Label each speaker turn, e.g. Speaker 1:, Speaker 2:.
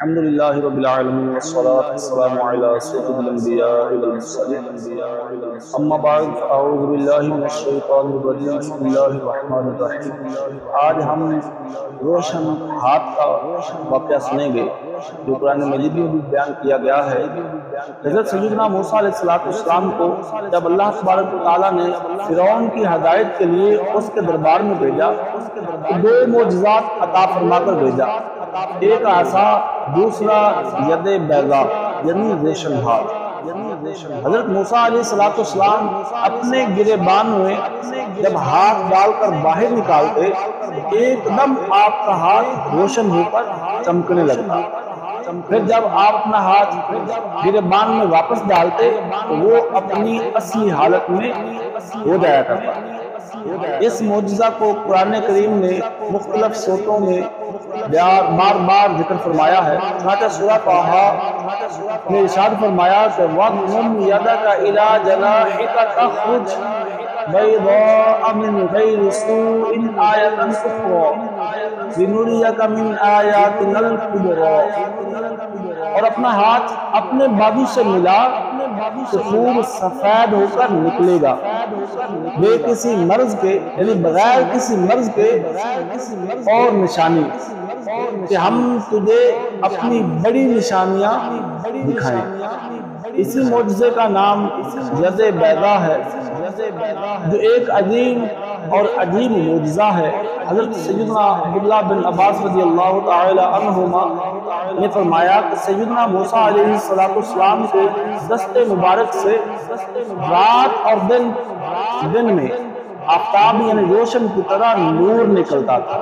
Speaker 1: الحمد لله رب العالمين والصلاة والسلام على سيد الأنبياء والمرسلين أما بعد فأعوذ بالله من الشيطان الرجيم بسم الله الرحمن الرحیم۔ آج ہم روشن ہاتھ کا واقعہ سنیں گے جو قرآن مجید میں بھی بیان کیا گیا ہے۔ حضرت سیدنا موسیٰ علیہ السلام کو جب اللہ تبارک و تعالیٰ نے فرعون کی ہدایت کے لیے اس کے دربار میں بھیجا تو دو معجزات عطا فرما کر بھیجا، ایک عصا، دوسرا ید بیضا یعنی ریشم ہاتھ۔ حضرت موسیٰ علیہ السلام اپنے گریبان میں جب ہاتھ ڈال کر باہر نکالتے ایک دم آپ کا ہاتھ روشن ہو کر چمکنے لگتا، پھر جب آپ اپنا ہاتھ گریبان میں واپس ڈالتے تو وہ اپنی اصلی حالت میں ہو جایا کرتا۔ اس معجزہ کو قرآن کریم نے مختلف صورتوں میں بار بار ذکر فرمایا ہے۔ چنانچہ سورہ طٰہٰ میں ارشاد فرمایا کہ وَاضْمُمْ يَدَكَ إِلَىٰ جَنَاحِكَ تَخْرُجْ بَيْضَاءَ مِنْ غَيْرِ سُوءٍ آیَةً أُخْرَىٰ لِنُرِیَکَ مِنْ آیَاتِنَا الْکُبْرَىٰ، اور اپنا ہاتھ اپنے بازو سے ملا تو خوب سفید ہو کر نکلے گا، بے کسی مرض کے یعنی بغیر کسی مرض کے اور نشانی، کہ ہم تجھے اپنی بڑی نشانیاں دکھائیں۔ اسی معجزے کا نام ید بیضا ہے جو ایک عظیم اور عجیب معجزہ ہے۔ حضرت سیدنا عبداللہ بن عباس رضی اللہ تعالی عنہما نے فرمایا کہ سیدنا موسیٰ علیہ السلام کے دست مبارک سے رات اور دن میں آفتاب یعنی روشن کی طرح نور نکلتا تھا۔